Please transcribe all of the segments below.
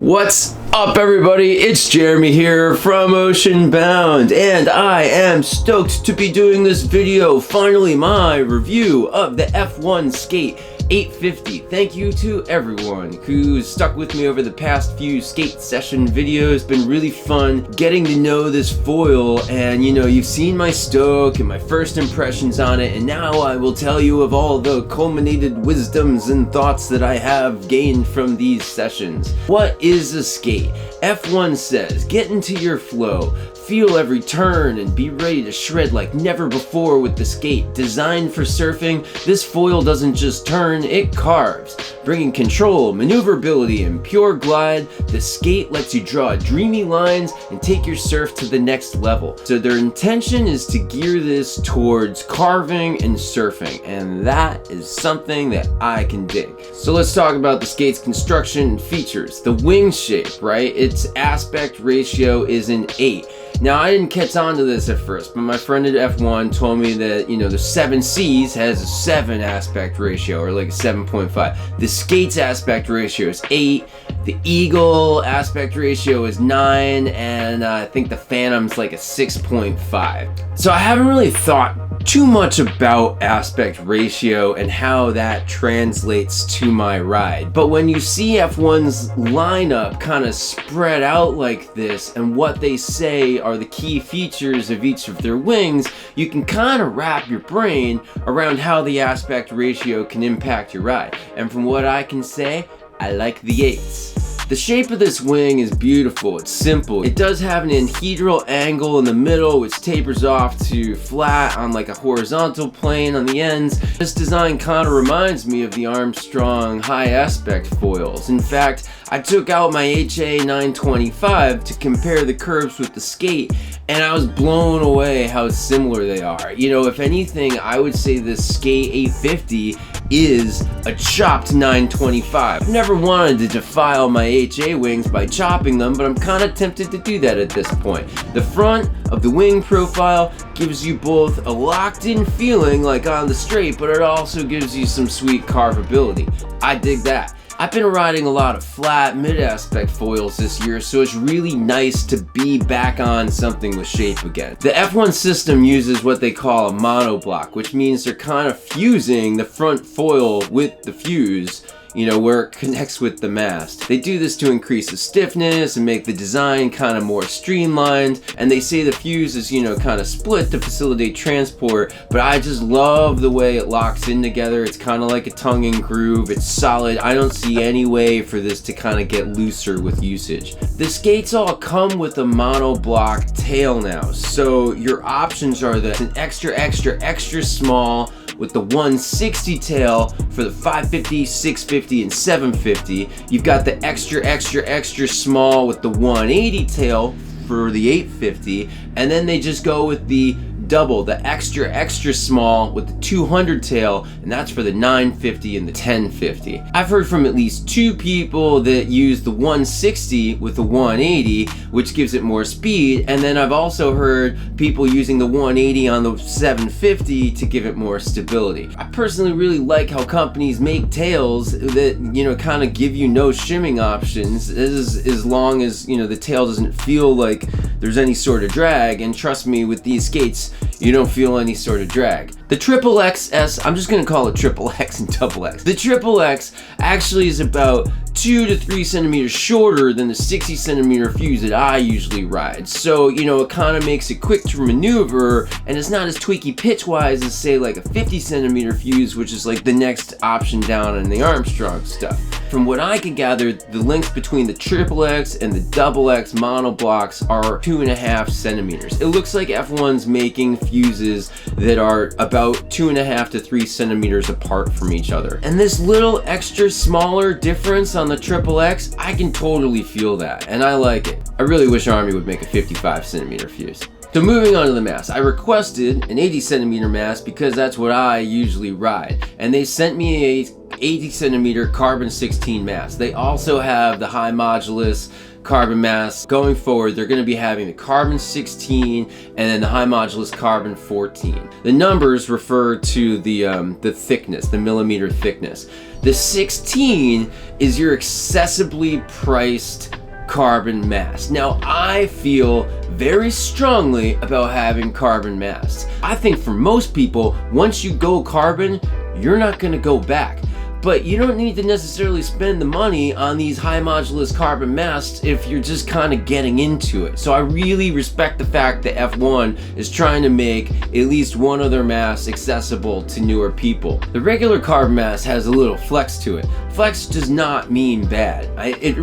What's up, everybody? It's Jeremy here from Ocean Bound, and I am stoked to be doing this video. Finally, my review of the F-One SK8 850. Thank you to everyone who's stuck with me over the past few skate session videos. Been really fun getting to know this foil, and you know, you've seen my stoke and my first impressions on it, and now I will tell you of all the culminated wisdoms and thoughts that I have gained from these sessions. What is a skate? F1 says, get into your flow, feel every turn, and be ready to shred like never before with the skate. Designed for surfing, this foil doesn't just turn, it carves. Bringing control, maneuverability, and pure glide, the skate lets you draw dreamy lines and take your surf to the next level. So their intention is to gear this towards carving and surfing, and that is something that I can dig. So let's talk about the skate's construction and features. The wing shape, right? Its aspect ratio is an 8. Now, I didn't catch on to this at first, but my friend at F1 told me that, you know, the 7Cs has a 7 aspect ratio, or like a 7.5. The skate's aspect ratio is 8, the Eagle aspect ratio is 9, and I think the Phantom's like a 6.5. So I haven't really thought too much about aspect ratio and how that translates to my ride. But when you see F1's lineup kind of spread out like this, and what they say are the key features of each of their wings, you can kind of wrap your brain around how the aspect ratio can impact your ride. And from what I can say, I like the 8s. The shape of this wing is beautiful, it's simple. It does have an anhedral angle in the middle, which tapers off to flat on like a horizontal plane on the ends. This design kind of reminds me of the Armstrong high aspect foils. In fact, I took out my HA 925 to compare the curves with the skate, and I was blown away how similar they are. You know, if anything, I would say this SK8 850 is a chopped 925. I've never wanted to defile my HA wings by chopping them, but I'm kind of tempted to do that at this point. The front of the wing profile gives you both a locked-in feeling like on the straight, but it also gives you some sweet carvability. I dig that. I've been riding a lot of flat mid-aspect foils this year, so it's really nice to be back on something with shape again. The F1 system uses what they call a monoblock, which means they're kind of fusing the front foil with the fuse, you know, where it connects with the mast. They do this to increase the stiffness and make the design kind of more streamlined, and they say the fuse is, you know, kind of split to facilitate transport, but I just love the way it locks in together. It's kind of like a tongue and groove. It's solid. I don't see any way for this to kind of get looser with usage. The skates all come with a monoblock tail now, so your options are an extra small with the 160 tail for the 550, 650, and 750. You've got the extra small with the 180 tail for the 850, and then they just go with the double, the extra small with the 200 tail, and that's for the 950 and the 1050. I've heard from at least 2 people that use the 160 with the 180, which gives it more speed, and then I've also heard people using the 180 on the 750 to give it more stability. I personally really like how companies make tails that, you know, kind of give you no shimming options as long as, you know, the tail doesn't feel like there's any sort of drag, and trust me, with these skates, you don't feel any sort of drag. The XXS, I'm just gonna call it XXX and XX. The XXX actually is about 2 to 3 centimeters shorter than the 60 centimeter fuse that I usually ride. So, you know, it kind of makes it quick to maneuver, and it's not as tweaky pitch-wise as, say, like a 50 centimeter fuse, which is like the next option down in the Armstrong stuff. From what I can gather, the lengths between the XXX and the XX monoblocks are 2.5 centimeters. It looks like F1's making fuses that are about 2.5 to 3 centimeters apart from each other. And this little extra smaller difference on the XXX, I can totally feel that, and I like it. I really wish Army would make a 55 centimeter fuse. So moving on to the mast, I requested an 80 centimeter mast because that's what I usually ride, and they sent me a 80 centimeter carbon 16 mast. They also have the high modulus carbon mast. Going forward, they're going to be having the carbon 16 and then the high modulus carbon 14. The numbers refer to the thickness, the millimeter thickness. The 16 is your accessibly priced carbon mast. Now, I feel very strongly about having carbon masts. I think for most people, once you go carbon, you're not gonna go back. But you don't need to necessarily spend the money on these high modulus carbon masts if you're just kind of getting into it. So I really respect the fact that F-One is trying to make at least one of their masts accessible to newer people. The regular carbon mast has a little flex to it. Flex does not mean bad. It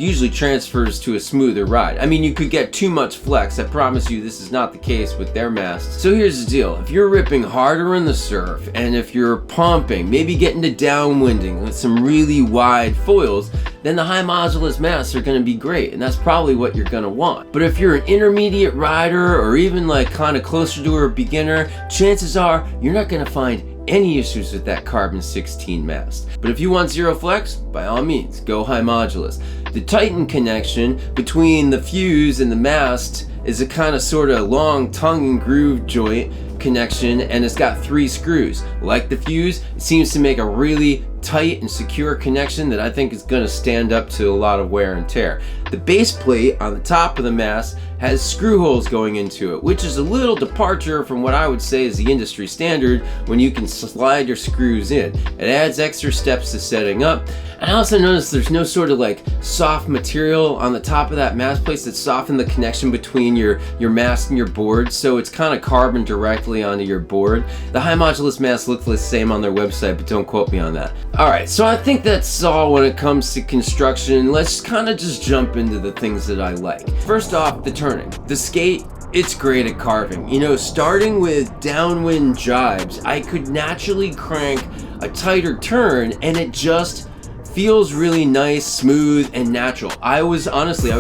usually transfers to a smoother ride. I mean, you could get too much flex. I promise you this is not the case with their masts. So here's the deal. If you're ripping harder in the surf, and if you're pumping, maybe getting to downwinding with some really wide foils, then the high modulus masts are going to be great, and that's probably what you're going to want. But if you're an intermediate rider, or even like kind of closer to a beginner, chances are you're not going to find any issues with that carbon 16 mast. But if you want zero flex, by all means, go high modulus. The Titan connection between the fuse and the mast is a kind of sort of long tongue and groove joint connection, and it's got 3 screws. Like the fuse, it seems to make a really tight and secure connection that I think is going to stand up to a lot of wear and tear. The base plate on the top of the mast has screw holes going into it, which is a little departure from what I would say is the industry standard when you can slide your screws in. It adds extra steps to setting up. I also noticed there's no sort of like soft material on the top of that mast plate that soften the connection between your mast and your board, so it's kind of carbon directly onto your board. The high modulus masts look the same on their website, but don't quote me on that. Alright, so I think that's all when it comes to construction. Let's kind of just jump into the things that I like. First off, the turning. The skate, it's great at carving. You know, starting with downwind jibes, I could naturally crank a tighter turn and it just feels really nice, smooth, and natural. I was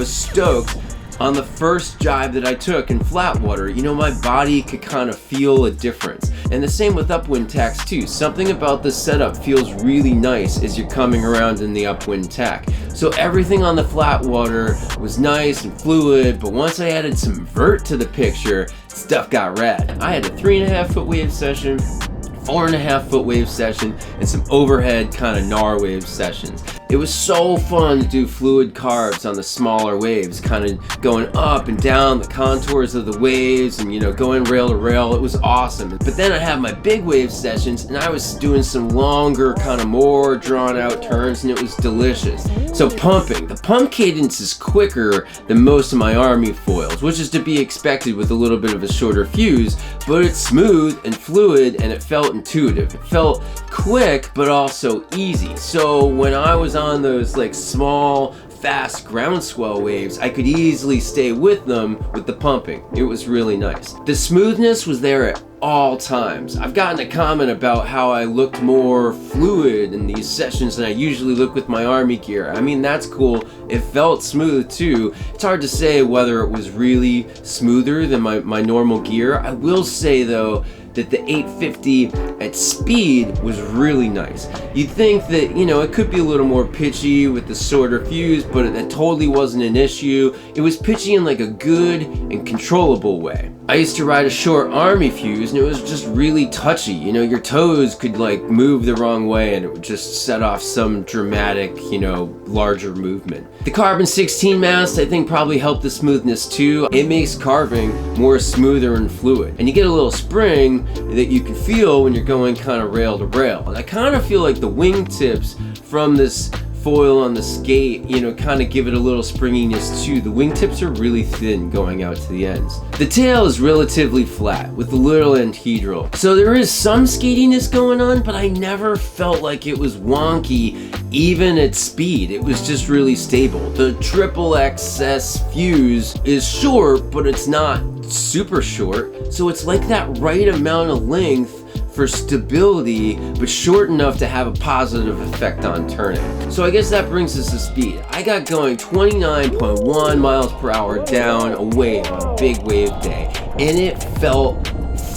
stoked on the first jibe that I took in flat water. You know, my body could kind of feel a difference. And the same with upwind tacks too. Something about the setup feels really nice as you're coming around in the upwind tack. So everything on the flat water was nice and fluid, but once I added some vert to the picture, stuff got rad. I had a 3.5 foot wave session, 4.5 foot wave session, and some overhead kind of gnar wave sessions. It was so fun to do fluid carves on the smaller waves, kind of going up and down the contours of the waves and, you know, going rail to rail. It was awesome. But then I have my big wave sessions and I was doing some longer, kind of more drawn out turns, and it was delicious. So pumping. The pump cadence is quicker than most of my Army foils, which is to be expected with a little bit of a shorter fuse, but it's smooth and fluid and it felt intuitive. It felt quick but also easy. So when I was on those like small fast groundswell waves, I could easily stay with them with the pumping. It was really nice. The smoothness was there at all times. I've gotten a comment about how I looked more fluid in these sessions than I usually look with my Army gear. I mean, that's cool. It felt smooth too. It's hard to say whether it was really smoother than my normal gear. I will say though that the 850 at speed was really nice. You'd think that, you know, it could be a little more pitchy with the shorter fuse, but that totally wasn't an issue. It was pitchy in like a good and controllable way. I used to ride a short Army fuse and it was just really touchy. You know, your toes could like move the wrong way and it would just set off some dramatic, you know, larger movement. The carbon 16 mast I think probably helped the smoothness too. It makes carving more smoother and fluid. And you get a little spring that you can feel when you're going kind of rail to rail. And I kind of feel like the wingtips from this foil on the skate, you know, kind of give it a little springiness too. The wingtips are really thin going out to the ends. The tail is relatively flat with a little anhedral. So there is some skatiness going on, but I never felt like it was wonky even at speed. It was just really stable. The triple XS fuse is short, but it's not super short. So it's like that right amount of length for stability, but short enough to have a positive effect on turning. So I guess that brings us to speed. I got going 29.1 miles per hour down a wave on a big wave day, and it felt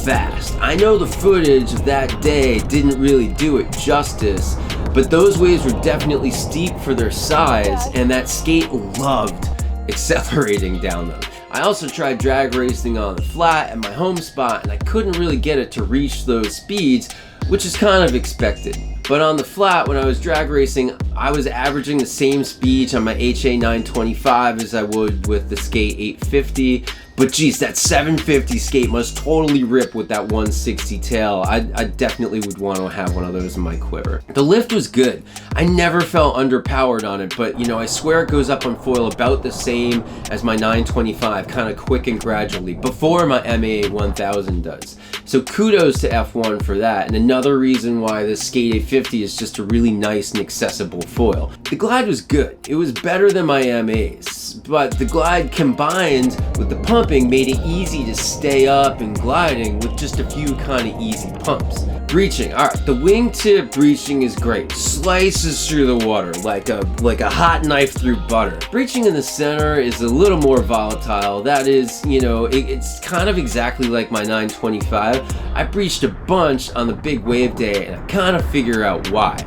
fast. I know the footage of that day didn't really do it justice, but those waves were definitely steep for their size, and that skate loved accelerating down them. I also tried drag racing on the flat at my home spot, and I couldn't really get it to reach those speeds, which is kind of expected. But on the flat, when I was drag racing, I was averaging the same speeds on my HA 925 as I would with the Skate 850. But geez, that 750 skate must totally rip with that 160 tail. I definitely would want to have one of those in my quiver. The lift was good. I never felt underpowered on it, but you know, I swear it goes up on foil about the same as my 925, kind of quick and gradually, before my MA 1000 does. So kudos to F1 for that, and another reason why this Skate 850 is just a really nice and accessible foil. The glide was good. It was better than my MAs, but the glide combined with the pumping made it easy to stay up and gliding with just a few kind of easy pumps. Breaching, all right, the wingtip breaching is great. Slices through the water like a hot knife through butter. Breaching in the center is a little more volatile. That is, you know, it's kind of exactly like my 925. I breached a bunch on the big wave day, and I kind of figure out why.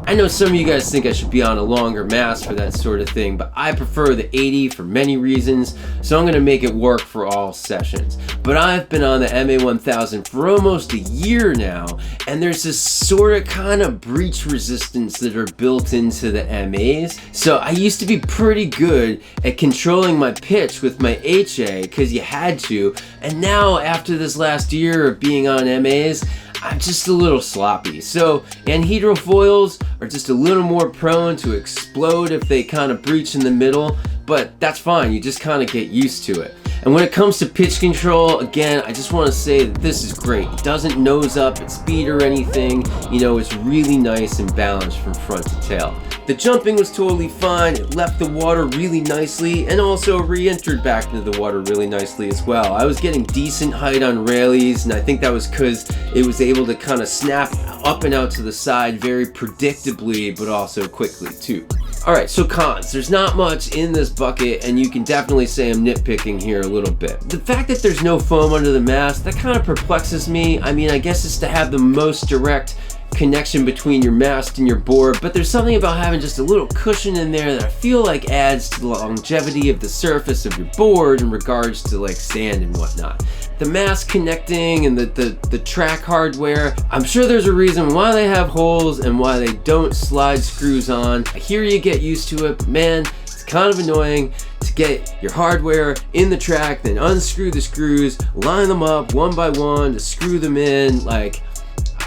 I know some of you guys think I should be on a longer mast for that sort of thing, but I prefer the 80 for many reasons, so I'm going to make it work for all sessions. But I've been on the MA 1000 for almost a year now, and there's this sort of kind of breach resistance that are built into the MAs. So I used to be pretty good at controlling my pitch with my HA, because you had to, and now after this last year of being on MAs, I'm just a little sloppy. So anhedral foils are just a little more prone to explode if they kind of breach in the middle, but that's fine, you just kind of get used to it. And when it comes to pitch control, again, I just want to say that this is great. It doesn't nose up at speed or anything. You know, it's really nice and balanced from front to tail. The jumping was totally fine. It left the water really nicely and also re-entered back into the water really nicely as well. I was getting decent height on railies, and I think that was because it was able to kind of snap up and out to the side very predictably, but also quickly too. Alright, so cons. There's not much in this bucket, and you can definitely say I'm nitpicking here a little bit. The fact that there's no foam under the mast, that kind of perplexes me. I mean, I guess it's to have the most direct connection between your mast and your board, but there's something about having just a little cushion in there that I feel like adds to the longevity of the surface of your board in regards to like sand and whatnot. The mast connecting and the track hardware, I'm sure there's a reason why they have holes and why they don't slide screws on. I hear you get used to it, but man, it's kind of annoying to get your hardware in the track, then unscrew the screws, line them up one by one to screw them in. Like,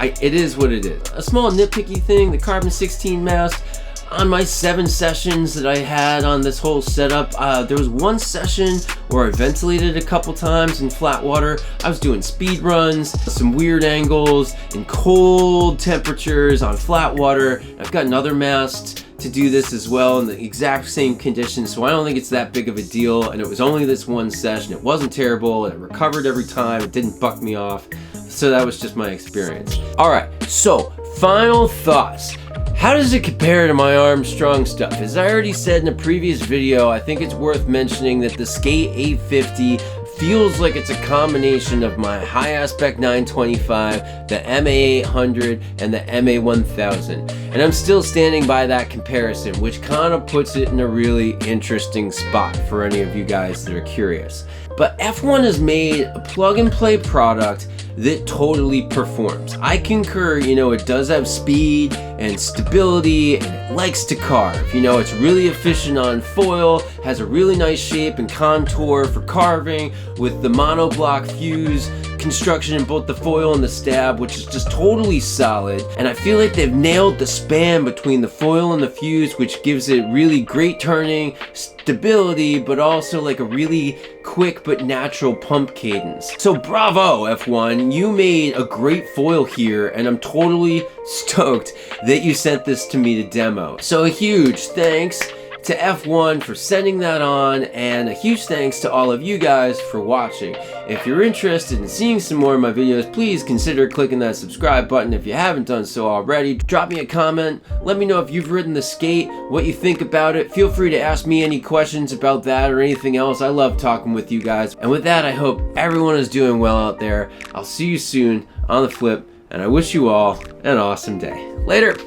it is what it is. A small nitpicky thing, the carbon 16 mast, on my 7 sessions that I had on this whole setup, there was one session where I ventilated a couple times in flat water. I was doing speed runs, some weird angles, in cold temperatures on flat water. I've got another mast to do this as well in the exact same conditions, so I don't think it's that big of a deal, and it was only this one session. It wasn't terrible, and it recovered every time. It didn't buck me off, so that was just my experience. Alright, so final thoughts. How does it compare to my Armstrong stuff? As I already said in a previous video, I think it's worth mentioning that the Skate 850 feels like it's a combination of my high aspect 925, the MA 800, and the MA 1000. And I'm still standing by that comparison, which kind of puts it in a really interesting spot for any of you guys that are curious. But F1 has made a plug-and-play product that totally performs. I concur, you know, it does have speed and stability, and it likes to carve. You know, it's really efficient on foil, has a really nice shape and contour for carving with the monoblock fuse construction in both the foil and the stab, which is just totally solid. And I feel like they've nailed the span between the foil and the fuse, which gives it really great turning, stability, but also like a really quick but natural pump cadence. So bravo F1, you made a great foil here, and I'm totally stoked that you sent this to me to demo. So a huge thanks to F1 for sending that on, and a huge thanks to all of you guys for watching. If you're interested in seeing some more of my videos, please consider clicking that subscribe button if you haven't done so already. Drop me a comment, let me know if you've ridden the skate, what you think about it. Feel free to ask me any questions about that or anything else. I love talking with you guys. And with that, I hope everyone is doing well out there. I'll see you soon on the flip, and I wish you all an awesome day. Later!